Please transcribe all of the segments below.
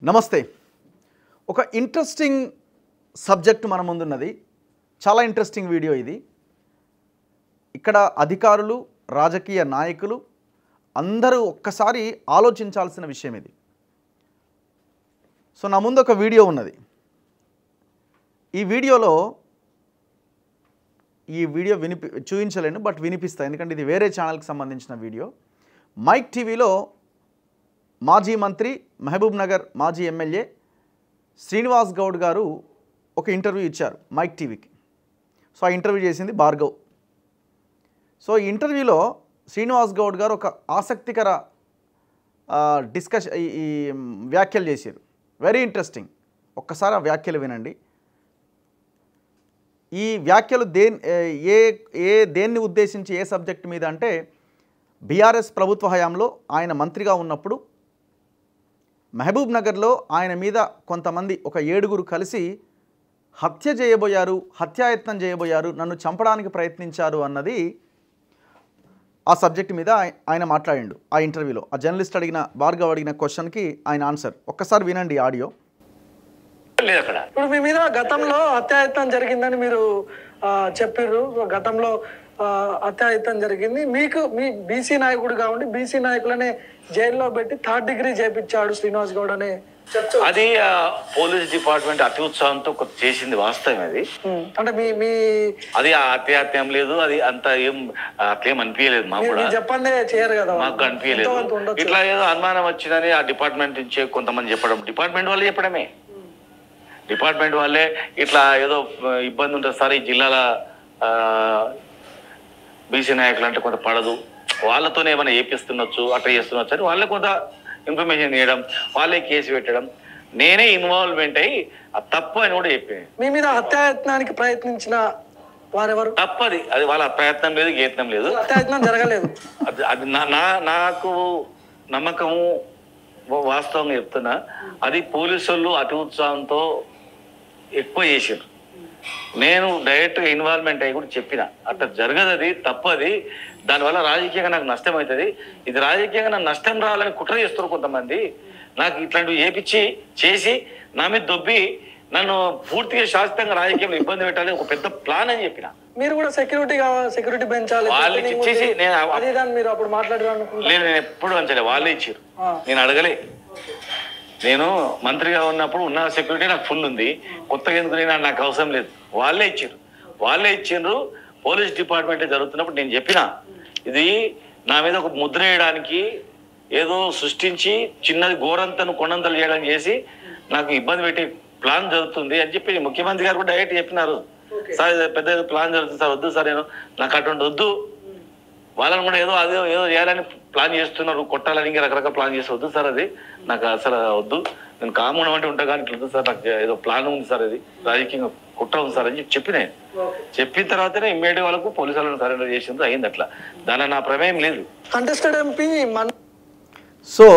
నమస్తే. ఒక interesting subject మన ముందున్నది. చాలా ఇంట్రెస్టింగ్ వీడియో ఇది. ఇక్కడ అధికారులు, రాజకీయ నాయకులు అందరూ ఒక్కసారి ఆలోచించాల్సిన విషయం ఇది. సో నా ముందు ఒక వీడియో ఉన్నది. ఈ వీడియో చూపించలేను, బట్ వినిపిస్తా, ఎందుకంటే ఇది వేరే ఛానల్కి సంబంధించిన వీడియో. మైక్ టీవీలో మాజీ మంత్రి, మహబూబ్ నగర్ మాజీ ఎమ్మెల్యే శ్రీనివాస్ గౌడ్ గారు ఒక ఇంటర్వ్యూ ఇచ్చారు మైక్ టీవీకి. సో ఆ ఇంటర్వ్యూ చేసింది భార్గవ్. సో ఈ ఇంటర్వ్యూలో శ్రీనివాస్ గౌడ్ గారు ఒక ఆసక్తికర ఈ వ్యాఖ్యలు చేశారు. Very interesting. ఒక్కసారి ఆ వ్యాఖ్యలు వినండి. ఈ వ్యాఖ్యలు దేన్ని ఉద్దేశించి, ఏ సబ్జెక్ట్ మీద అంటే, బీఆర్ఎస్ ప్రభుత్వ హయాంలో ఆయన మంత్రిగా ఉన్నప్పుడు మహబూబ్ నగర్లో ఆయన మీద కొంతమంది ఒక 7గురు కలిసి హత్యాయత్నం చేయబోయారు, నన్ను చంపడానికి ప్రయత్నించారు అన్నది ఆ సబ్జెక్ట్ మీద ఆయన మాట్లాడిండు ఆ ఇంటర్వ్యూలో. ఆ జర్నలిస్ట్ భార్గవ్ అడిగిన క్వశ్చన్కి ఆయన ఆన్సర్ ఒక్కసారి వినండి ఆడియో. ఇప్పుడు మీ మీద గతంలో హత్యాయత్నం జరిగిందని మీరు చెప్పారు. గతంలో హత్యాయత్నం జరిగింది. మీ బీసీ నాయకుడుగా ఉండి బీసీ నాయకులనే జైల్లో పెట్టి 3rd డిగ్రీ చేపించాడు శ్రీనివాస్ గౌడ్ అనే అది పోలీస్ డిపార్ట్మెంట్ అతి ఉత్సాహంతో చేసింది వాస్తవం. అది అంటే మీ అది హత్యాహత్యం లేదు, అది అంత అట్లేం అనిపించలేదు. మాకు కూడా చెప్పండి చేయరు కదా, మాకు అనిపించలేదు. ఇట్లా ఏదో అనుమానం వచ్చిందని ఆ డిపార్ట్మెంట్ నుంచి కొంతమంది చెప్పడం, డిపార్ట్మెంట్ వాళ్ళే చెప్పడమే. డిపార్ట్మెంట్ వాళ్ళే ఇట్లా ఏదో ఇబ్బంది ఉంటుంది సార్ ఈ జిల్లాల బీసీ నాయకులు అంటే కొంత పడదు, వాళ్ళతోనే ఏమైనా ఏపిస్తుండొచ్చు, అట్లా చేస్తుండొచ్చు అని వాళ్ళే కొంత ఇన్ఫర్మేషన్ ఇవ్వడం, వాళ్ళే కేసు పెట్టడం, నేనే ఇన్వాల్వ్మెంట్ అయ్యి అది తప్పు అని కూడా చెప్పాను. మీ మీద హత్యాయత్నానికి ప్రయత్నించిన వారెవరు? తప్పది, అది వాళ్ళ ప్రయత్నం లేదు, గేత్నం లేదు, హత్యాయత్నం జరగలేదు. అది నాకు నమ్మకము, వాస్తవంగా చెప్తున్నా. అది పోలీసు వాళ్ళు అతి ఉత్సాహంతో ఎక్కువ చేసారు. నేను డైరెక్ట్గా ఇన్వాల్వ్మెంట్ అయ్యి కూడా చెప్పిన అట్లా జరగదు, అది తప్పది, దానివల్ల రాజకీయంగా నాకు నష్టం అవుతుంది, ఇది రాజకీయంగా నాకు నష్టం రావాలని కుట్ర చేస్తారు కొంతమంది. నాకు ఇట్లాంటివి చేసి నా మీద దొబ్బి నన్ను పూర్తిగా శాశ్వతంగా రాజకీయంలో ఇబ్బంది పెట్టాలి ఒక పెద్ద ప్లాన్ అని చెప్పిన. మీరు కూడా సెక్యూరిటీ పెంచాలి వాళ్ళకి ఇచ్చేసి మీరు అప్పుడు మాట్లాడారు. లేదు, నేను ఎప్పుడు అంచలే, వాళ్ళే ఇచ్చారు, నేను అడగలే. నేను మంత్రిగా ఉన్నప్పుడు ఉన్న సెక్యూరిటీ నాకు ఫుల్ ఉంది, కొత్తగా ఎందుకు నాకు అవసరం లేదు, వాళ్ళే ఇచ్చిండ్రు. పోలీస్ డిపార్ట్మెంటే జరుగుతున్నప్పుడు నేను చెప్పిన, ఇది నా మీద ఒక ముద్ర వేయడానికి ఏదో సృష్టించి చిన్నది గోరంతను కొండంతలు చేయడం చేసి నాకు ఇబ్బంది పెట్టే ప్లాన్ జరుగుతుంది అని చెప్పి ముఖ్యమంత్రి గారు కూడా డైరెక్ట్ చెప్పినారు. సార్ పెద్ద ఏదో ప్లాన్ జరుగుతుంది సార్, వద్దు సార్, నాకు అటువంటి వద్దు, వాళ్ళని కూడా ఏదో చేయాలని ప్లాన్ చేస్తున్నారు, కొట్టాలని ఇంకా రకరకాల ప్లాన్ చేసి వద్దు సార్, అది నాకు అసలు వద్దు, నేను కామన్ అంటే ఉంటా కానీ ఇట్లా వద్దు సార్, నాకు ఏదో ప్లాన్ ఉంది సార్, అది రాజకీయంగా కుట్ర ఉంది సార్ అని చెప్పిన తర్వాతనే ఇమ్మీడియట్ వాళ్ళకు పోలీసు వాళ్ళని సరెండర్ చేసింది, అయింది. అట్లా దాని నా ప్రమేయం లేదు. Contested MP. సో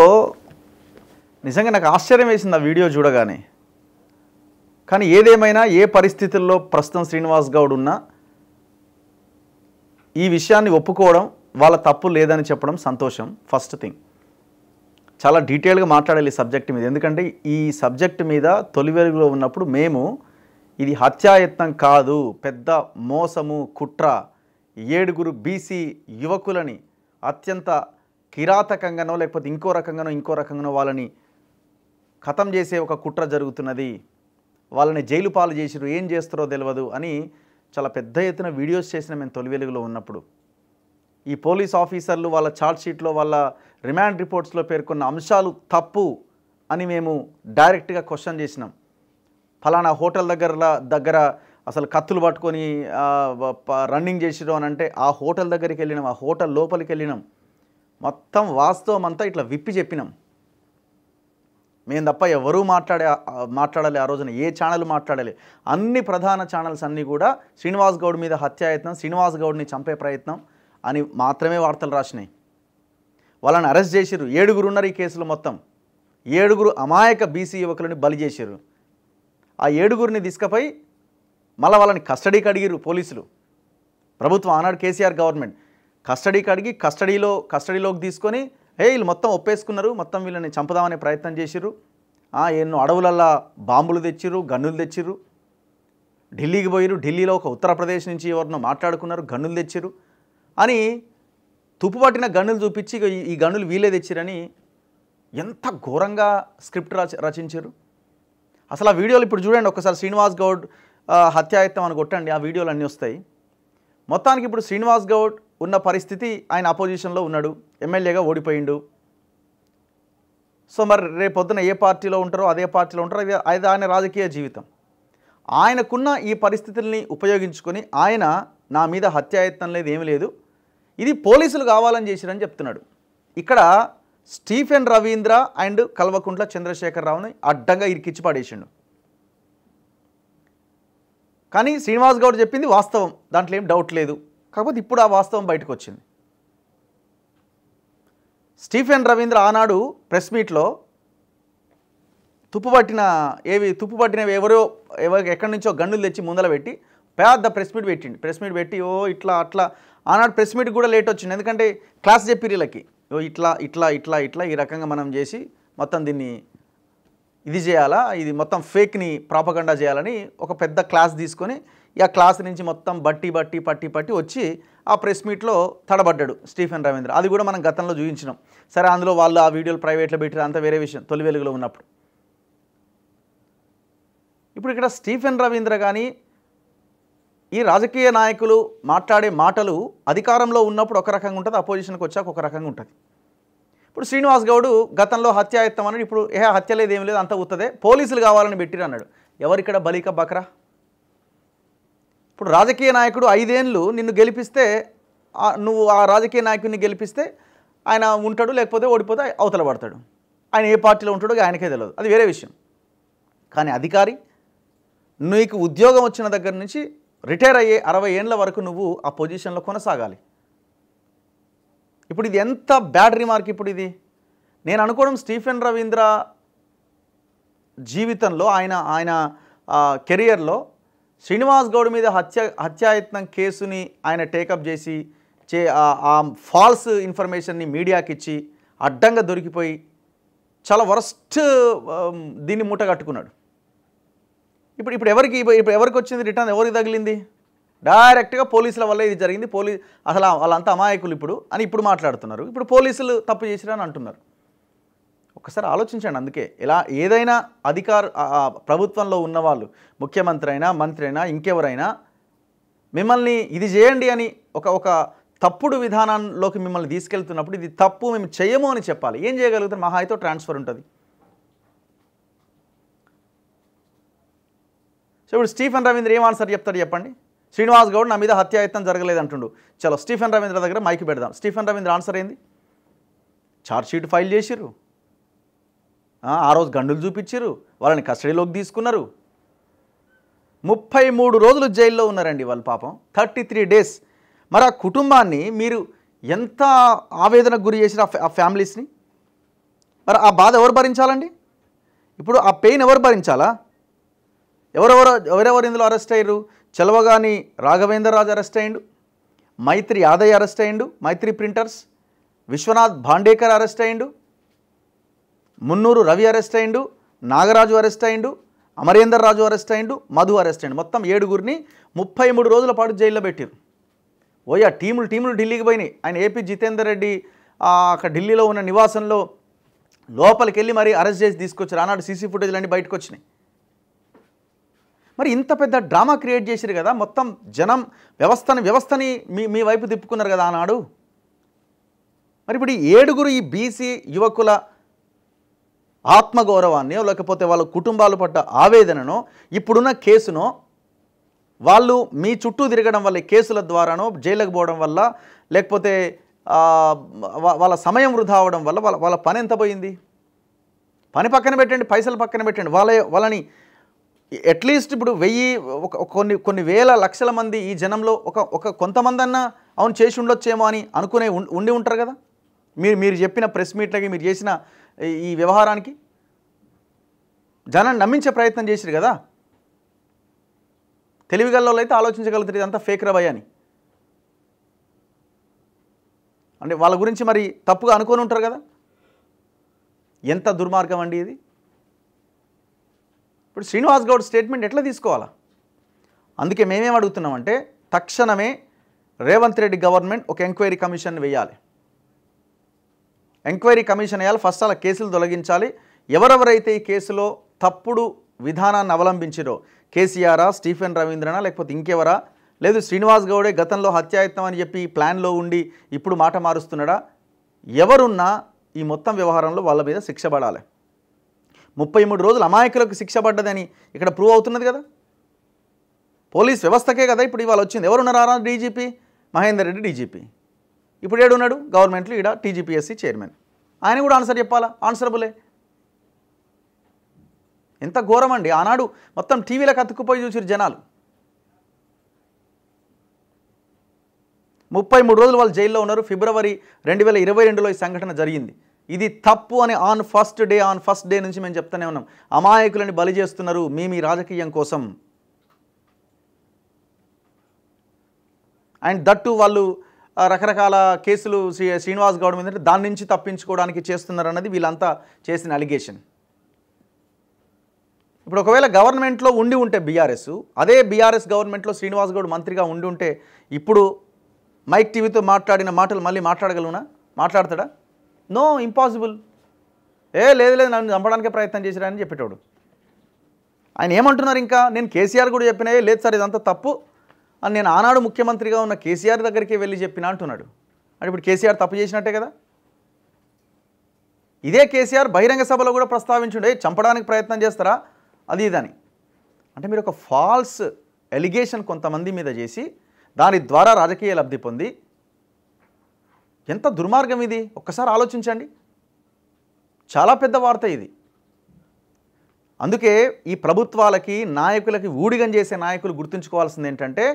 నిజంగా నాకు ఆశ్చర్యం వేసింది ఆ వీడియో చూడగానే. కానీ ఏదేమైనా, ఏ పరిస్థితుల్లో ప్రస్తుతం శ్రీనివాస్ గౌడ్ ఉన్నా ఈ విషయాన్ని ఒప్పుకోవడం, వాళ్ళ తప్పు లేదని చెప్పడం సంతోషం. ఫస్ట్ థింగ్, చాలా డీటెయిల్గా మాట్లాడాలి ఈ సబ్జెక్ట్ మీద, ఎందుకంటే ఈ సబ్జెక్ట్ మీద తొలి వెలుగులో ఉన్నప్పుడు మేము ఇది హత్యాయత్నం కాదు, పెద్ద మోసము, కుట్ర, 7గురు బీసీ యువకులని అత్యంత కిరాతకంగానో లేకపోతే ఇంకో రకంగానో వాళ్ళని ఖతం చేసే ఒక కుట్ర జరుగుతున్నది, వాళ్ళని జైలు పాలు చేసిరు, ఏం చేస్తారో తెలియదు అని చాలా పెద్ద ఎత్తున వీడియోస్ చేసిన మేము తొలి వెలుగులో ఉన్నప్పుడు. ఈ పోలీస్ ఆఫీసర్లు వాళ్ళ ఛార్జ్షీట్లో, వాళ్ళ రిమాండ్ రిపోర్ట్స్లో పేర్కొన్న అంశాలు తప్పు అని మేము డైరెక్ట్గా క్వశ్చన్ చేసినాం. ఫలానా హోటల్ దగ్గర అసలు కత్తులు పట్టుకొని రన్నింగ్ చేసిరు అని అంటే ఆ హోటల్ దగ్గరికి వెళ్ళినాం, ఆ హోటల్ లోపలికి వెళ్ళినాం, మొత్తం వాస్తవం అంతా ఇట్లా విప్పి చెప్పినాం. మేము తప్ప ఎవరూ మాట్లాడాలి ఆ రోజున, ఏ ఛానల్ మాట్లాడాలి, అన్ని ప్రధాన ఛానల్స్ అన్నీ కూడా శ్రీనివాస్ గౌడ్ మీద హత్యాయత్నం, శ్రీనివాస్ గౌడ్ని చంపే ప్రయత్నం అని మాత్రమే వార్తలు రాసినాయి. వాళ్ళని అరెస్ట్ చేసిరు, 7గురు ఉన్నారు ఈ కేసులో. మొత్తం 7గురు అమాయక బీసీ యువకులని బలి చేశారు. ఆ 7గురిని తీసుకుపోయి మళ్ళీ వాళ్ళని కస్టడీకి అడిగిరు పోలీసులు. ప్రభుత్వం ఆనాడు కేసీఆర్ గవర్నమెంట్ కస్టడీకి అడిగి కస్టడీలోకి తీసుకొని వీళ్ళు మొత్తం ఒప్పేసుకున్నారు, మొత్తం వీళ్ళని చంపదామనే ప్రయత్నం చేసిర్రు. ఎన్నో అడవులల్లో బాంబులు తెచ్చిర్రు, గన్నులు తెచ్చిర్రు, ఢిల్లీకి పోయిరు, ఢిల్లీలో ఒక ఉత్తరప్రదేశ్ నుంచి ఎవరినో మాట్లాడుకున్నారు, గన్నులు తెచ్చిర్రు అని తుప్పుపట్టిన గన్నులు చూపించి ఈ గన్నులు వీలే తెచ్చిరని ఎంత ఘోరంగా స్క్రిప్ట్ రచించారు. అసలు ఆ వీడియోలు ఇప్పుడు చూడండి ఒకసారి. శ్రీనివాస్ గౌడ్ హత్యాయత్నం అని కొట్టండి, ఆ వీడియోలు అన్నీ వస్తాయి. మొత్తానికి ఇప్పుడు శ్రీనివాస్ గౌడ్ ఉన్న పరిస్థితి, ఆయన అపోజిషన్లో ఉన్నాడు, ఎమ్మెల్యేగా ఓడిపోయిండు. సో మరి రేపొద్దున ఏ పార్టీలో ఉంటారో అదే పార్టీలో ఉంటారో, అది ఆయన రాజకీయ జీవితం. ఆయనకున్న ఈ పరిస్థితుల్ని ఉపయోగించుకొని ఆయన నా మీద హత్యాయత్నం లేదు, ఏమీ లేదు, ఇది పోలీసులు కావాలని చేసిరని చెప్తున్నాడు. ఇక్కడ స్టీఫెన్ రవీంద్ర అండ్ కల్వకుంట్ల చంద్రశేఖరరావుని అడ్డంగా ఇరికిచ్చి పడేసిండు. కానీ శ్రీనివాస్ గౌడ్ చెప్పింది వాస్తవం, దాంట్లో ఏం డౌట్ లేదు. కాకపోతే ఇప్పుడు ఆ వాస్తవం బయటకు వచ్చింది. స్టీఫెన్ రవీంద్ర ఆనాడు ప్రెస్ మీట్లో తుప్పుపట్టినవి ఎవరో ఎక్కడి నుంచో గన్నులు తెచ్చి ముందల పెట్టి పెద్ద ప్రెస్ మీట్ పెట్టి ఓ ఇట్లా అట్లా. ఆనాడు ప్రెస్ మీట్ కూడా లేట్ వచ్చింది, ఎందుకంటే క్లాస్ చెప్పిరు వీళ్ళకి, ఓ ఇట్లా ఇట్లా ఇట్లా ఇట్లా ఈ రకంగా మనం చేసి మొత్తం దీన్ని ఇది చేయాలా, ఇది మొత్తం ఫేక్ని ప్రాపగండా చేయాలని ఒక పెద్ద క్లాస్ తీసుకొని ఆ క్లాస్ నుంచి మొత్తం పట్టి వచ్చి ఆ ప్రెస్ మీట్లో తడబడ్డాడు స్టీఫెన్ రవీంద్ర. అది కూడా మనం గతంలో చూపించినాం. సరే అందులో వాళ్ళు ఆ వీడియోలు ప్రైవేట్లో పెట్టారు, అంత వేరే విషయం, తొలి వెలుగులో ఉన్నప్పుడు. ఇప్పుడు ఇక్కడ స్టీఫెన్ రవీంద్ర కానీ ఈ రాజకీయ నాయకులు మాట్లాడే మాటలు అధికారంలో ఉన్నప్పుడు ఒక రకంగా ఉంటుంది, అపోజిషన్కి వచ్చాక ఒక రకంగా ఉంటుంది. ఇప్పుడు శ్రీనివాస్ గౌడ్ గతంలో హత్యాయత్నం అన్నాడు, ఇప్పుడు హత్య లేదు ఏం లేదు అంత ఉత్తదే, పోలీసులు కావాలని పెట్టిరు అన్నాడు. ఎవరిక్కడ బలిక బక్రా? ఇప్పుడు రాజకీయ నాయకుడు 5 ఏళ్ళు నిన్ను గెలిపిస్తే, నువ్వు ఆ రాజకీయ నాయకుడిని గెలిపిస్తే ఆయన ఉంటాడు, లేకపోతే ఓడిపోతే అవతల పడతాడు. ఆయన ఏ పార్టీలో ఉంటాడో ఆయనకే తెలియదు, అది వేరే విషయం. కానీ అధికారి, నీకు ఉద్యోగం వచ్చిన దగ్గర నుంచి రిటైర్ అయ్యే 60 ఏళ్ళ వరకు నువ్వు ఆ పొజిషన్లో కొనసాగాలి. ఇప్పుడు ఇది ఎంత బ్యాడ్ రిమార్క్. ఇప్పుడు ఇది నేను అనుకోవడం స్టీఫెన్ రవీంద్ర జీవితంలో ఆయన కెరియర్లో శ్రీనివాస్ గౌడ్ మీద హత్యాయత్నం కేసుని ఆయన టేకప్ చేసి ఆ ఫాల్స్ ఇన్ఫర్మేషన్ని మీడియాకి ఇచ్చి అడ్డంగా దొరికిపోయి చాలా వరస్ట్ దీన్ని మూట కట్టుకున్నాడు. ఇప్పుడు ఎవరికి వచ్చింది రిటర్న్, ఎవరికి తగిలింది? డైరెక్ట్గా పోలీసుల వల్ల ఇది జరిగింది, అసలు వాళ్ళంతా అమాయకులు ఇప్పుడు అని ఇప్పుడు మాట్లాడుతున్నారు. ఇప్పుడు పోలీసులు తప్పు చేసిరని అంటున్నారు. ఒకసారి ఆలోచించండి. అందుకే ఇలా ఏదైనా ప్రభుత్వంలో ఉన్నవాళ్ళు, ముఖ్యమంత్రి అయినా మంత్రి అయినా ఇంకెవరైనా మిమ్మల్ని ఇది చేయండి అని ఒక తప్పుడు విధానంలోకి మిమ్మల్ని తీసుకెళ్తున్నప్పుడు ఇది తప్పు, మేము చేయము అని చెప్పాలి. ఏం చేయగలుగుతారు? మహా అయితే ట్రాన్స్ఫర్ ఉంటుంది. సో ఇప్పుడు స్టీఫెన్ రవీంద్ర ఏం ఆన్సర్ చెప్తాడు చెప్పండి? శ్రీనివాస్ గౌడ్ నా మీద హత్యాయత్నం జరగలేదు అంటుండు. చలో స్టీఫెన్ రవీంద్ర దగ్గర మైక్ పెడదాం. స్టీఫెన్ రవీంద్ర ఆన్సర్ ఏంది? ఛార్జ్షీట్ ఫైల్ చేసిర్రు, ఆ రోజు గండులు చూపించారు, వాళ్ళని కస్టడీలోకి తీసుకున్నారు. 33 రోజులు జైల్లో ఉన్నారండి వాళ్ళు పాపం, 33 days. మరి ఆ కుటుంబాన్ని మీరు ఎంత ఆవేదనకు గురి చేసిరు ఆ ఫ్యామిలీస్ని? మరి ఆ బాధ ఎవరు భరించాలండి? ఇప్పుడు ఆ పెయిన్ ఎవరు భరించాలా? ఎవరెవరు ఇందులో అరెస్ట్ అయ్యారు? చలవగాని రాఘవేందర్ రాజు అరెస్ట్ అయ్యిండు, మైత్రి యాదయ్య అరెస్ట్ అయ్యిండు, మైత్రి ప్రింటర్స్, విశ్వనాథ్ భాండేకర్ అరెస్ట్ అయ్యిండు, మున్నూరు రవి అరెస్ట్ అయ్యిండు, నాగరాజు అరెస్ట్ అయ్యిండు, అమరేందర్ రాజు అరెస్ట్ అయ్యిండు, మధు అరెస్ట్ అయ్యిండు. మొత్తం 7గురిని 33 రోజుల పాటు జైల్లో పెట్టారు. ఆ టీములు ఢిల్లీకి పోయినాయి. ఆయన ఏపీ జితేందర్ రెడ్డి అక్కడ ఢిల్లీలో ఉన్న నివాసంలో లోపలికి వెళ్ళి మరి అరెస్ట్ చేసి తీసుకొచ్చారు. ఆనాడు సీసీ ఫుటేజ్లు అన్నీ బయటకు వచ్చినాయి. మరి ఇంత పెద్ద డ్రామా క్రియేట్ చేశారు కదా, మొత్తం జనం వ్యవస్థని మీ వైపు తిప్పుకున్నారు కదా ఆనాడు. మరి ఇప్పుడు 7గురు ఈ బీసీ యువకుల ఆత్మగౌరవాన్ని లేకపోతే వాళ్ళ కుటుంబాలు పడ్డ ఆవేదనను, ఇప్పుడున్న కేసును వాళ్ళు మీ చుట్టూ తిరగడం వల్ల, కేసుల ద్వారానో జైలుకు పోవడం వల్ల, లేకపోతే వాళ్ళ సమయం వృధా అవడం వల్ల వాళ్ళ పని ఎంత పోయింది? పని పక్కన పెట్టండి, పైసలు పక్కన పెట్టండి, వాళ్ళని అట్లీస్ట్ ఇప్పుడు 1000 కొన్ని వేల లక్షల మంది ఈ జనంలో ఒక కొంతమంది అన్నా అవును చేసి ఉండొచ్చేమో అని అనుకునే ఉండి ఉంటారు కదా. మీరు చెప్పిన ప్రెస్ మీట్లకి, మీరు చేసిన ఈ వ్యవహారానికి జనాన్ని నమ్మించే ప్రయత్నం చేసిరు కదా. తెలివిగల్లో అయితే ఆలోచించగలుగుతారు ఇదంతా ఫేక్ రవయ్య అని. అంటే వాళ్ళ గురించి మరి తప్పుగా అనుకొని ఉంటారు కదా. ఎంత దుర్మార్గం అండి ఇది. ఇప్పుడు శ్రీనివాస్ గౌడ్ స్టేట్మెంట్ ఎట్లా తీసుకోవాలా? అందుకే మేమేం అడుగుతున్నామంటే తక్షణమే రేవంత్ రెడ్డి గవర్నమెంట్ ఒక ఎంక్వైరీ కమిషన్ వేయాలి. ఎంక్వైరీ కమిషన్ వేయాలి. ఫస్ట్ అలా కేసులు తొలగించాలి. ఎవరెవరైతే ఈ కేసులో తప్పుడు విధానాన్ని అవలంబించారో, కేసీఆరా, స్టీఫెన్ రవీంద్రనా, లేకపోతే ఇంకెవరా, లేదు శ్రీనివాస్ గౌడే గతంలో హత్యాయత్నం అని చెప్పి ప్లాన్లో ఉండి ఇప్పుడు మాట మారుస్తున్నాడా, ఎవరున్నా ఈ మొత్తం వ్యవహారంలో వాళ్ళ మీద శిక్ష పడాలి. 33 రోజులు అమాయకులకు శిక్ష పడ్డదని ఇక్కడ ప్రూవ్ అవుతున్నది కదా. పోలీస్ వ్యవస్థకే కదా ఇప్పుడు ఇవాళ వచ్చింది. ఎవరున్నారా? DGP Mahender Reddy DGP. ఇప్పుడు ఏడున్నాడు గవర్నమెంట్లో ఈడ టీజీపీఎస్సీ చైర్మన్. ఆయన కూడా ఆన్సర్ చెప్పాలా? ఆన్సరబులే. ఎంత ఘోరం అండి. ఆనాడు మొత్తం టీవీలకు అతుక్కుపోయి చూసిరు జనాలు. 33 రోజులు వాళ్ళు జైల్లో ఉన్నారు. ఫిబ్రవరి 2022లో ఈ సంఘటన జరిగింది. ఇది తప్పు అని ఆన్ ఫస్ట్ డే నుంచి మేము చెప్తూనే ఉన్నాం. అమాయకులని బలి చేస్తున్నారు మీ రాజకీయం కోసం. అండ్ దట్టు వాళ్ళు రకరకాల కేసులు శ్రీనివాస్ గౌడ్ మీద దాని నుంచి తప్పించుకోవడానికి చేస్తున్నారు అన్నది వీళ్ళంతా చేసిన అలిగేషన్. ఇప్పుడు ఒకవేళ గవర్నమెంట్లో ఉండి ఉంటే బీఆర్ఎస్, అదే బీఆర్ఎస్ గవర్నమెంట్లో శ్రీనివాస్ గౌడ్ మంత్రిగా ఉండి ఉంటే ఇప్పుడు మైక్ టీవీతో మాట్లాడిన మాటలు మళ్ళీ మాట్లాడగలనా? మాట్లాడతాడా? No, impossible. లేదు నన్ను చంపడానికే ప్రయత్నం చేసిరా అని చెప్పేటోడు. ఆయన ఏమంటున్నారు ఇంకా? నేను కేసీఆర్ కూడా చెప్పినా లేదు సార్ ఇదంతా తప్పు అని నేను ఆనాడు ముఖ్యమంత్రిగా ఉన్న కేసీఆర్ దగ్గరికి వెళ్ళి చెప్పినా అంటున్నాడు. అంటే ఇప్పుడు కేసీఆర్ తప్పు చేసినట్టే కదా. ఇదే కేసీఆర్ బహిరంగ సభలో కూడా ప్రస్తావించుండే చంపడానికి ప్రయత్నం చేస్తారా అది ఇదని. అంటే మీరు ఒక ఫాల్స్ ఎలిగేషన్ కొంతమంది మీద చేసి దాని ద్వారా రాజకీయ లబ్ధి పొంది ఎంత దుర్మార్గం ఇది ఒక్కసారి ఆలోచించండి. చాలా పెద్ద వార్త ఇది. అందుకే ఈ ప్రభుత్వాలకి నాయకులకి ఊడిగం చేసే నాయకులు గుర్తుంచుకోవాల్సింది ఏంటంటే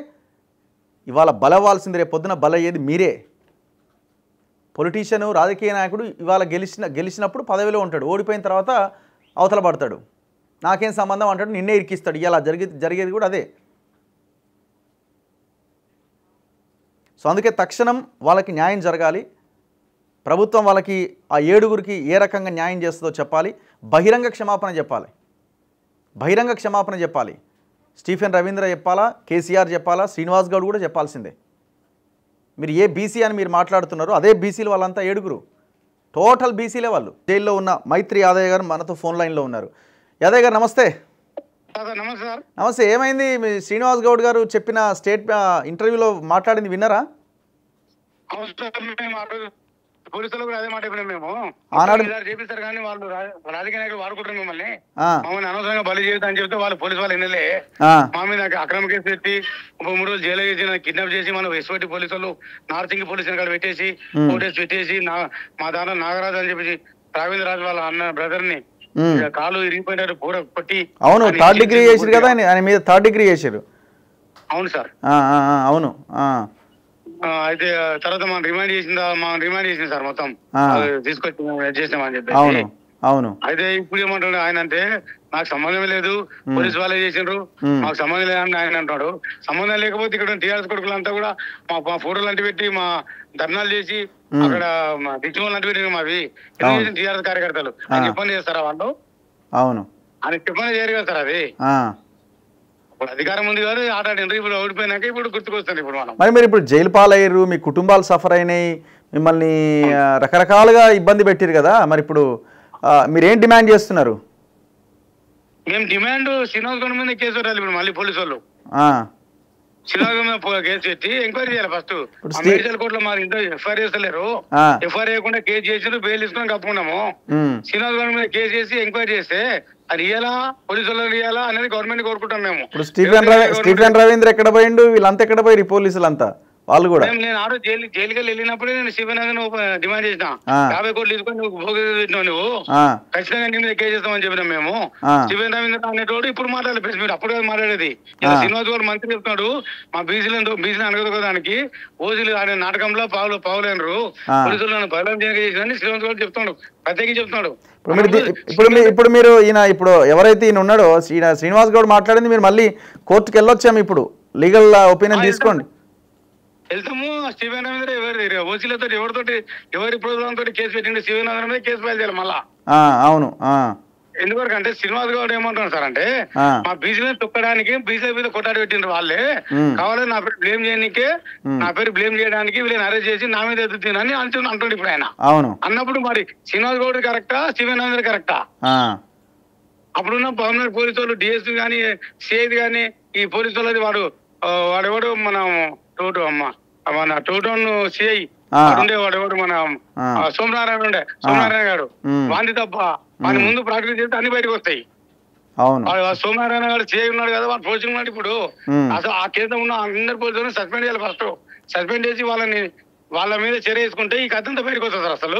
ఇవాళ బలవ్వాల్సింది రేపు పొద్దున బలయ్యేది మీరే. పొలిటీషియను రాజకీయ నాయకుడు ఇవాళ గెలిచినప్పుడు పదవిలో ఉంటాడు, ఓడిపోయిన తర్వాత అవతల పడతాడు, నాకేం సంబంధం అంటాడు, నిన్నే ఇరికిస్తాడు. ఇలా జరిగేది కూడా అదే. సో అందుకే తక్షణం వాళ్ళకి న్యాయం జరగాలి. ప్రభుత్వం వాళ్ళకి ఆ 7గురికి ఏ రకంగా న్యాయం చేస్తుందో చెప్పాలి. బహిరంగ క్షమాపణ చెప్పాలి. స్టీఫెన్ రవీంద్ర చెప్పాలా, కేసీఆర్ చెప్పాలా, శ్రీనివాస్ గౌడ్ కూడా చెప్పాల్సిందే. మీరు ఏ బీసీ అని మీరు మాట్లాడుతున్నారో అదే బీసీలు వాళ్ళంతా 7గురు, టోటల్ బీసీలే వాళ్ళు. జైల్లో ఉన్న మైత్రి యాదయ్య గారు మనతో ఫోన్ లైన్లో ఉన్నారు. యాదయ్య గారు నమస్తే. నమస్తే. ఏమైంది? మీ శ్రీనివాస్ గౌడ్ గారు చెప్పిన ఇంటర్వ్యూలో మాట్లాడింది విన్నారా? పోలీసులు కూడా అదే మాట చెప్పినాం మేము. చేపిస్తారు కానీ వాళ్ళు రాజకీయ నాయకులు వాడుకుంటారు మిమ్మల్ని, మమ్మల్ని అనవసరంగా బలి చేయొద్దు అని చెప్తే వాళ్ళు పోలీసు వాళ్ళు ఎన్నెలే మా మీద అక్రమ కేసు పెట్టి 3 రోజులు జైలు వేసి కిడ్నాప్ చేసి మనం ఎస్వటి పోలీసులు నార్సింగ్ పోలీసులు కాడ పెట్టేసి ఫోటోస్ పెట్టేసి మా దాంట్లో నాగరాజు అని చెప్పేసి రవీంద్రరాజు వాళ్ళ అన్న బ్రదర్ ని కాలు ఇరిగిపోయినారు పూర కొట్టి. అవును, 3rd డిగ్రీ చేశారు కదా ఆయన మీద. 3rd డిగ్రీ చేశారు. అవును సార్, అవును. అయితే తర్వాత మనం రిమాండ్ చేసింది సార్, మొత్తం తీసుకొచ్చి చేసినామని చెప్పి. అవును. అయితే ఇప్పుడు ఏమంటాడు ఆయన అంటే నాకు సంబంధం లేదు, పోలీసు వాళ్ళే చేసిండ్రు, మాకు సంబంధం లేదని ఆయన అంటాడు. సంబంధం లేకపోతే ఇక్కడ టీఆర్ఎస్ కొడుకులంతా కూడా మా ఫోటోలు అంటి పెట్టి మా ధర్నాలు చేసి అక్కడ దిక్కుమలు అంటి పెట్టి మావి టీఆర్ఎస్ కార్యకర్తలు అని చెప్పని చేస్తారా వాళ్ళు? అవును, అని చెప్పని చేయరు కదా సార్. అది ఇప్పుడు అధికారం ఉంది కాదు ఆటాడిండ్రు, ఇప్పుడు ఓడిపోయినాక ఇప్పుడు గుర్తుకొస్తుంది. ఇప్పుడు మనం మీరు ఇప్పుడు జైలు పాలయ్యారు, మీ కుటుంబాలు సఫర్ అయినాయి, మిమ్మల్ని రకరకాలుగా ఇబ్బంది పెట్టారు కదా. మరి ఇప్పుడు మీరేం డిమాండ్ చేస్తున్నారు? మేము డిమాండ్ శ్రీనివాస్ గౌడ్ మీద కేసు పెట్టాలి. ఇప్పుడు మళ్ళీ పోలీసు వాళ్ళు శ్రీనివాస్ గౌడ్ మీద కేసు పెట్టి ఎంక్వైరీ చేయాలి. ఫస్ట్ మెడికల్ కోర్టులో మా ఇంట్లో ఎఫ్ఐఆర్ చేస్తలేరు, ఎఫ్ఐఆర్ చేయకుండా కేసు చేసి బెయిల్ తీసుకొని కప్పుకున్నాము. శ్రీనివాస్ గౌడ్ మీద కేసు చేసి ఎంక్వైరీ చేస్తే అది ఇయ్యాలా పోలీసు వాళ్ళు ఇయ్యాలా అనేది గవర్నమెంట్ కోరుకుంటాం మేము. ఇప్పుడు స్టీఫెన్ రవీంద్ర ఎక్కడ పోయిండు, వీళ్ళంతా ఎక్కడ పోయి పోలీసులంతా వాళ్ళు కూడా? నేను ఆ రోజు జైలుకి వెళ్ళినప్పుడే నేను స్టీఫెన్ డిమాండ్ చేసిన 50 కోట్లు తీసుకొని నువ్వు భోగినావు, నువ్వు ఖచ్చితంగా నీ మీద కేసు చేస్తామని చెప్పినాం మేము. స్టీఫెన్ రవీంద్ర అనేటోడు ఇప్పుడు మాట్లాడలేదు ప్రెస్ మీట్, అప్పుడు మాట్లాడేది. శ్రీనివాస్ గౌడ్ మంత్రి చెప్తున్నాడు మా బీసీని అడగదానికి ఓసీలు ఆడే నాటకంలో పావులేనరు పోలీసులు నన్ను బలం చేసిన శ్రీనివాస్ గౌడ్ చెప్తున్నాడు, ప్రత్యేకించి చెప్తున్నాడు. ఇప్పుడు మీరు ఇప్పుడు ఎవరైతే ఈయన ఉన్నాడో శ్రీనివాస్ గౌడ్ మాట్లాడింది మీరు మళ్ళీ కోర్టుకు వెళ్ళొచ్చాము, ఇప్పుడు లీగల్ ఒపీనియన్ తీసుకోండి. వెళ్తాము. స్టీఫెన్ రవీంద్ర ఓసీలతో ఎవరి ప్రోగ్రామ్ తోటి కేసు పెట్టిండు, స్టీఫెన్ రవీంద్ర మీద కేసు ఫైల్ చేయాలి మళ్ళా. అవును, ఎందువరకు అంటే శ్రీనివాస్ గౌడ్ ఏమంటున్నారు సార్ అంటే మా బీసీలో తొక్కడానికి బీసీ మీద కొట్టాడు పెట్టిన వాళ్ళే కావాలని నా పేరు బ్లేమ్ చేయడానికే నా పేరు బ్లేమ్ చేయడానికి వీళ్ళని అరెస్ట్ చేసి నా మీద ఎదుగుతున్నాని అంటున్నాడు ఇప్పుడు ఆయన. అన్నప్పుడు మరి శ్రీనివాస్ గౌడ్ కరెక్టా శివనాథ్ కరెక్టా? అప్పుడున్న పవన్ పోలీసు వాళ్ళు డిఎస్పీ గానీ సిఐ గానీ ఈ పోలీసు వాళ్ళది వాడెవడు మన టోటోన్ సిఐ ఉండేవాడు ఎవడు మన సోమనారాయణ గారు వాంది తప్ప వాని ముందు ప్రాక్టీస్ చేస్తే అన్ని బయటకు వస్తాయి. సోమనారాయణ గారు సిఐ ఉన్నాడు కదా వాడు పోలీసు ఉన్నాడు. ఇప్పుడు అసలు ఆ కేసు ఉన్న అందరు పోలీసులను సస్పెండ్ చేయాలి. ఫస్ట్ సస్పెండ్ చేసి వాళ్ళ మీద చర్య వేసుకుంటే ఈ కథ అంతా బయటకు వస్తుంది. అసలు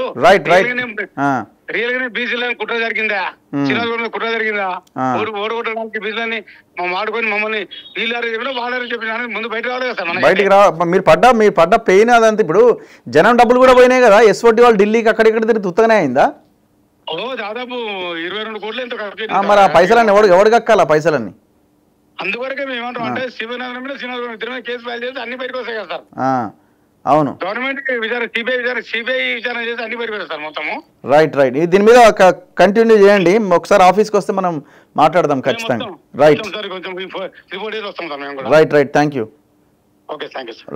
రియల్ గానే బీసీలను కుట్ర జరిగిందా, శ్రీనివాస్ కుట్ర జరిగిందా, ఓడగొట్టడానికి బీసీలని మాడుకొని మమ్మల్ని వీళ్ళారు చెప్పినా వాళ్ళారు చెప్పినా ముందు బయట రావాలి కదా సార్. బయటికి రా. మీరు పడ్డ పెయిన్ అదంతా ఇప్పుడు జనం డబ్బులు కూడా పోయినాయి కదా. ఎస్ఓటి వాళ్ళు ఢిల్లీకి అక్కడిక్కడ తిరిగి ఉత్తగానే అయిందా? దాదాపు 22 కోట్లు ఎంతో ఖర్చు. మరి ఆ పైసలన్నీ ఎవడు కక్కాలి ఆ పైసలన్నీ? అందువరకే మేము ఏమంటాం అంటే శివనారాయణ మీద శ్రీనివాస్ ఇద్దరు మీద కేసు ఫైల్ చేసి అన్ని బయటకు వస్తాయి కదా సార్. అవును, గవర్నమెంట్ సిబిఐ విచారణ చేసి అన్ని బయటకు వస్తారు మొత్తము. రైట్. దీని మీద కంటిన్యూ చేయండి. ఒకసారి ఆఫీస్కి వస్తే మనం మాట్లాడదాం ఖచ్చితంగా. Right, thank you.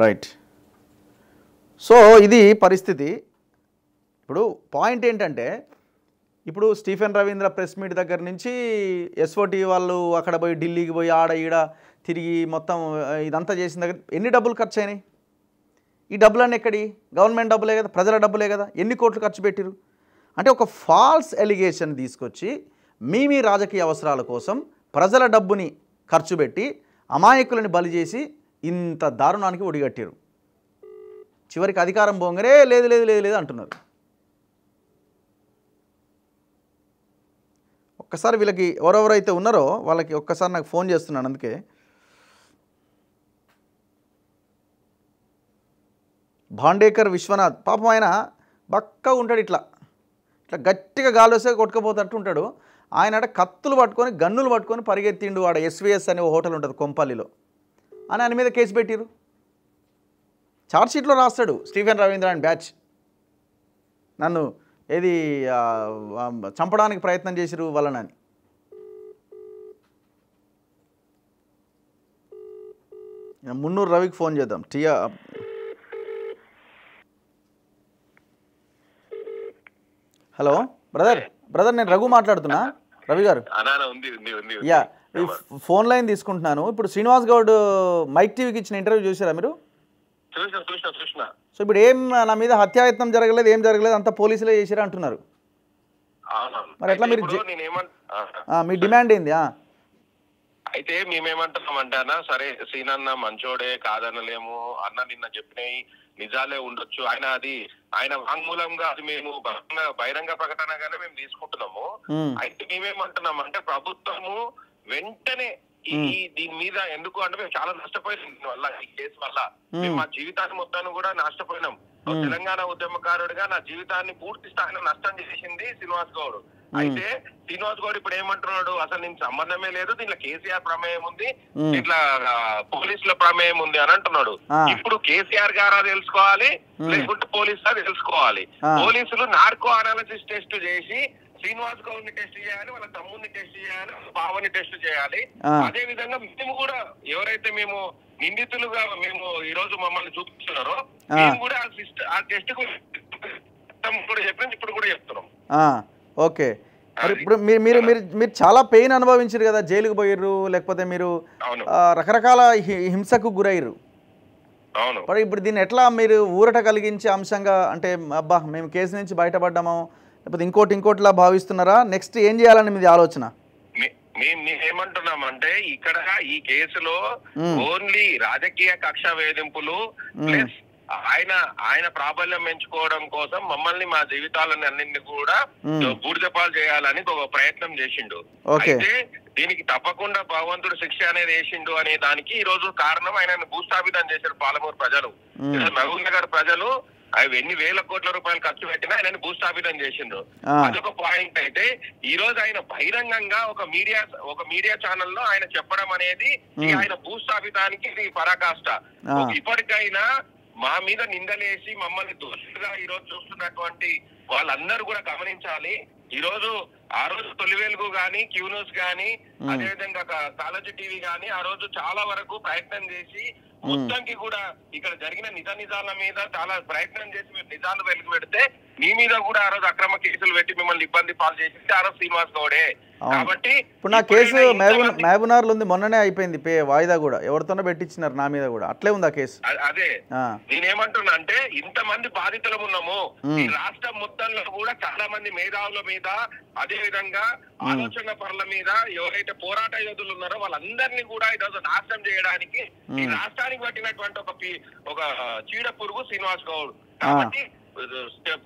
Right. So ఇది పరిస్థితి. ఇప్పుడు పాయింట్ ఏంటంటే ఇప్పుడు స్టీఫెన్ రవీంద్ర ప్రెస్ మీట్ దగ్గర నుంచి ఎస్ఓటి వాళ్ళు అక్కడ పోయి ఢిల్లీకి పోయి ఆడ ఈడ తిరిగి మొత్తం ఇదంతా చేసిన దగ్గర ఎన్ని డబ్బులు ఖర్చు అయినాయి? ఈ డబ్బులన్నీ ఎక్కడి? గవర్నమెంట్ డబ్బులే కదా, ప్రజల డబ్బులే కదా. ఎన్ని కోట్లు ఖర్చు పెట్టిరు? అంటే ఒక ఫాల్స్ ఎలిగేషన్ తీసుకొచ్చి మీ రాజకీయ అవసరాల కోసం ప్రజల డబ్బుని ఖర్చు పెట్టి అమాయకులని బలి చేసి ఇంత దారుణానికి ఒడిగట్టారు. చివరికి అధికారం పోగానే లేదు లేదు లేదు లేదు అంటున్నారు. ఒక్కసారి వీళ్ళకి ఎవరెవరైతే ఉన్నారో వాళ్ళకి ఒక్కసారి నాకు ఫోన్ చేస్తున్నాను. అందుకే భాండేకర్ విశ్వనాథ్ పాపం ఆయన బక్కగా ఉంటాడు, ఇట్లా గట్టిగా గాలి వస్తే కొట్టుకుపోతట్టు ఉంటాడు. ఆయన కత్తులు పట్టుకొని గన్నులు పట్టుకొని పరిగెత్తిండు. వాడ ఎస్విఎస్ అనే హోటల్ ఉంటుంది కొంపల్లిలో అని ఆయన మీద కేసు పెట్టిరు. ఛార్జ్షీట్లో రాస్తాడు స్టీఫెన్ రవీంద్ర అండ్ బ్యాచ్ నన్ను ఏది చంపడానికి ప్రయత్నం చేసిరు వాళ్ళని. మున్నూరు రవికి ఫోన్ చేద్దాం. హలో బ్రదర్ నేను రఘు మాట్లాడుతున్నా. రవి గారు, యా, ఈ ఫోన్ లైన్ తీసుకుంటున్నాను. ఇప్పుడు శ్రీనివాస్ గౌడ్ మైక్ టీవీకి ఇచ్చిన ఇంటర్వ్యూ చూసారా మీరు? సో ఇప్పుడు ఏం నా మీద హత్యాయత్నం జరగలేదు, ఏం జరగలేదు, అంతా పోలీసులే చేసిరా అంటున్నారు. మరి ఎట్లా మీరు మీ డిమాండ్ ఏంది? అయితే మేమేమంటున్నామంటే అన్న, సరే సీనన్న మంచోడే కాదనలేము అన్న, నిన్న చెప్పినవి నిజాలే ఉండొచ్చు, ఆయన వాంగ్మూలంగా అది మేము బహిరంగ ప్రకటనగానే మేము తీసుకుంటున్నాము. అయితే మేమేమంటున్నామంటే ప్రభుత్వము వెంటనే దీని మీద, ఎందుకు అంటే మేము చాలా నష్టపోయినాం దీని వల్ల, ఈ కేసు వల్ల మేము మా జీవితాన్ని మొత్తాన్ని కూడా నష్టపోయినాం. తెలంగాణ ఉద్యమకారుడిగా నా జీవితాన్ని పూర్తి స్థాయిలో నష్టం చేసింది శ్రీనివాస్ గౌడ్. అయితే శ్రీనివాస్ గౌడ్ ఇప్పుడు ఏమంటున్నాడు, అసలు నేను సంబంధమే లేదు, దీంట్లో కేసీఆర్ ప్రమేయం ఉంది, ఇట్లా పోలీసుల ప్రమేయం ఉంది అని అంటున్నాడు. ఇప్పుడు కేసీఆర్ గారా తెలుసుకోవాలి, లేకుంటే పోలీసులా తెలుసుకోవాలి. పోలీసులు నార్కో అనాలిసిస్ టెస్ట్ చేసి శ్రీనివాస్ గౌడ్ ని టెస్ట్ చేయాలి, వాళ్ళ తమ్ముడిని టెస్ట్ చేయాలి, బావని టెస్ట్ చేయాలి. అదే విధంగా మేము కూడా ఎవరైతే మేము నిందితులుగా మేము ఈ రోజు మమ్మల్ని చూపిస్తున్నారో మేము కూడా ఆ టెస్ట్ కూడా చెప్పింది, ఇప్పుడు కూడా చెప్తున్నాం. ఓకే, మరి ఇప్పుడు మీరు చాలా పెయిన్ అనుభవించారు కదా, జైలుకు పోయిర్రు, లేకపోతే మీరు రకరకాల హింసకు గురయ్యారు. మరి ఇప్పుడు దీన్ని ఎట్లా మీరు ఊరట కలిగించే అంశంగా, అంటే అబ్బా మేము కేసు నుంచి బయటపడ్డాము, లేకపోతే ఇంకోటిలా భావిస్తున్నారా? నెక్స్ట్ ఏం చేయాలని మీది ఆలోచన? మేమేమంటున్నామంటే ఇక్కడ ఈ కేసులో ఓన్లీ రాజకీయ కక్ష వేధింపులు ప్లస్ ఆయన ప్రాబల్యం పెంచుకోవడం కోసం మమ్మల్ని మా జీవితాలని అన్నింటినీ కూడా బూడిదపాలు చేయాలని ఒక ప్రయత్నం చేసిండు. అయితే దీనికి తప్పకుండా భగవంతుడు శిక్ష అనేది వేసిండు అనే దానికి ఈ రోజు కారణం ఆయన భూస్థాపితం చేశారు పాలమూరు ప్రజలు. మహబూబ్ నగర్ ప్రజలు అవి ఎన్ని వేల కోట్ల రూపాయలు ఖర్చు పెట్టినా ఆయన భూస్థాపితం చేసిండు. అదొక పాయింట్. అయితే ఈ రోజు ఆయన బహిరంగంగా ఒక మీడియా ఛానల్లో ఆయన చెప్పడం అనేది ఆయన భూస్థాపితానికి ఇది పరాకాష్ట. ఇప్పటికైనా మా మీద నిందలేసి మమ్మల్ని దోషులుగా ఈ రోజు చూస్తున్నటువంటి వాళ్ళందరూ కూడా గమనించాలి. ఈ రోజు ఆ రోజు తొలి వెలుగు గాని, క్యూ న్యూస్ గాని, అదేవిధంగా కాలేజీ టీవీ గాని ఆ రోజు చాలా వరకు ప్రయత్నం చేసి మొత్తానికి కూడా ఇక్కడ జరిగిన నిజాల మీద చాలా ప్రయత్నం చేసి మీరు నిజాలు వెలుగు పెడితే మీ మీద కూడా ఆ రోజు అక్రమ కేసులు పెట్టి మిమ్మల్ని ఇబ్బంది పాలు చేసింది ఆ రోజు శ్రీనివాస్ గౌడే. కాబట్టి ఇప్పుడు నా కేసు మహబూబ్నగర్ ఉంది, మొన్ననే అయిపోయింది వాయిదా కూడా, ఎవరితోనో పెట్టించినారు నా మీద కూడా, అట్లే ఉంది ఆ కేసు. అదే నేనేమంటున్నా అంటే ఇంతమంది బాధితులు ఉన్నాము ఈ రాష్ట్రం మొత్తంలో కూడా చాలా మంది మేధావుల మీద, అదే విధంగా ఆలోచన పరుల మీద ఎవరైతే పోరాట యోధులు ఉన్నారో వాళ్ళందరినీ కూడా ఈరోజు నాశనం చేయడానికి ఈ రాష్ట్రానికి పట్టినటువంటి ఒక చీడ పురుగు శ్రీనివాస్ గౌడ్. కాబట్టి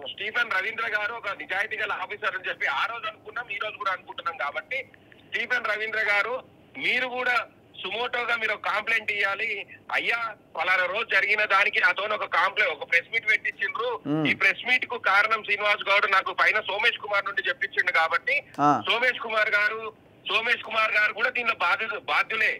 స్టీఫెన్ రవీంద్ర గారు ఒక నిజాయితీ గల ఆఫీసర్ అని చెప్పి ఆ రోజు అనుకున్నాం, ఈ రోజు కూడా అనుకుంటున్నాం. కాబట్టి స్టీఫెన్ రవీంద్ర గారు మీరు కూడా సుమోటోగా మీరు ఒక కంప్లైంట్ ఇవ్వాలి. అయ్యా పలానా రోజు జరిగిన దానికి నాతో ఒక ప్రెస్ మీట్ పెట్టించిండ్రు, ఈ ప్రెస్ మీట్ కు కారణం శ్రీనివాస్ గౌడ్ నాకు పైన సోమేష్ కుమార్ నుండి చెప్పించిండు. కాబట్టి సోమేష్ కుమార్ గారు కూడా దీనిలో బాధ్యులే.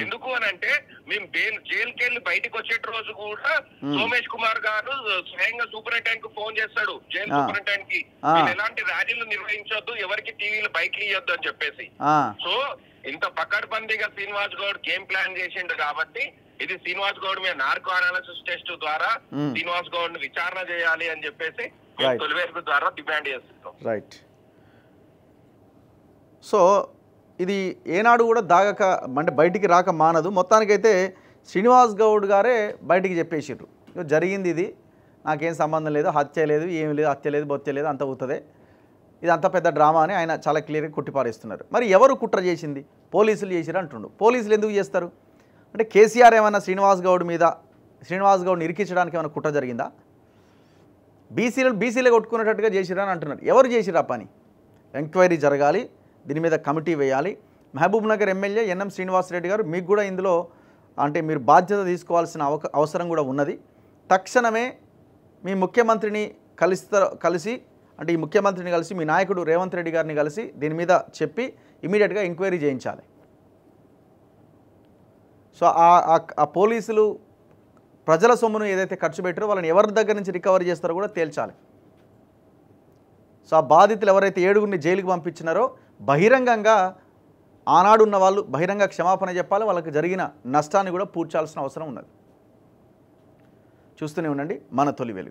ఎందుకు అని అంటే మేము జైలుకి వెళ్ళి బయటకు వచ్చే రోజు కూడా సోమేష్ కుమార్ గారు స్వయంగా సూపరింటెండెంట్ కు ఫోన్ చేస్తాడు, జైలు సూపరింటెండెంట్ కి ఎలాంటి ర్యాలీలు నిర్వహించొద్దు, ఎవరికి టీవీలు బైక్లు ఇవ్వద్దు అని చెప్పేసి. సో ఇంత పకడ్బందీగా శ్రీనివాస్ గౌడ్ గేమ్ ప్లాన్ చేసిండు. కాబట్టి ఇది శ్రీనివాస్ గౌడ్ మీద నార్కో అనాలిసిస్ టెస్ట్ ద్వారా శ్రీనివాస్ గౌడ్ ని విచారణ చేయాలి అని చెప్పేసి తొలివేలుగు ద్వారా డిమాండ్ చేస్తున్నాం. రైట్. సో ఇది ఏనాడు కూడా దాగక అంటే బయటికి రాక మానదు. మొత్తానికైతే శ్రీనివాస్ గౌడ్ గారే బయటికి చెప్పేసారు, జరిగింది ఇది, నాకేం సంబంధం లేదు, హత్య లేదు, ఏమి లేదు, హత్య లేదు, బొత్య లేదు, అంత అవుతుంది, ఇది అంత పెద్ద డ్రామా అని ఆయన చాలా క్లియర్గా కొట్టిపారేస్తున్నారు. మరి ఎవరు కుట్ర చేసింది? పోలీసులు చేసిరు అంటుండు. పోలీసులు ఎందుకు చేస్తారు అంటే కేసీఆర్ ఏమైనా శ్రీనివాస్ గౌడ్ని ఇరికించడానికి ఏమైనా కుట్ర జరిగిందా? బీసీలే కొట్టుకునేటట్టుగా చేసిరా అని అంటున్నారు. ఎవరు చేసిరా పని? ఎంక్వైరీ జరగాలి, దీని మీద కమిటీ వేయాలి. మహబూబ్నగర్ ఎమ్మెల్యే ఎన్ఎం శ్రీనివాసరెడ్డి గారు మీకు కూడా ఇందులో అంటే మీరు బాధ్యత తీసుకోవాల్సిన అవసరం కూడా ఉన్నది. తక్షణమే మీ ముఖ్యమంత్రిని కలిసి అంటే ఈ ముఖ్యమంత్రిని కలిసి మీ నాయకుడు రేవంత్ రెడ్డి గారిని కలిసి దీని మీద చెప్పి ఇమీడియట్గా ఎంక్వైరీ చేయించాలి. సో ఆ పోలీసులు ప్రజల సొమ్మును ఏదైతే ఖర్చు పెట్టారో వాళ్ళని ఎవరి దగ్గర నుంచి రికవరీ చేస్తారో కూడా తేల్చాలి. సో ఆ బాధితులు ఎవరైతే 7గురిని జైలుకి పంపించినారో బహిరంగంగా ఆనాడు ఉన్న వాళ్ళు బహిరంగ క్షమాపణ చెప్పాలి, వాళ్ళకి జరిగిన నష్టాన్ని కూడా పూడ్చాల్సిన అవసరం ఉన్నది. చూస్తూనే ఉండండి మన తొలి వెలుగు.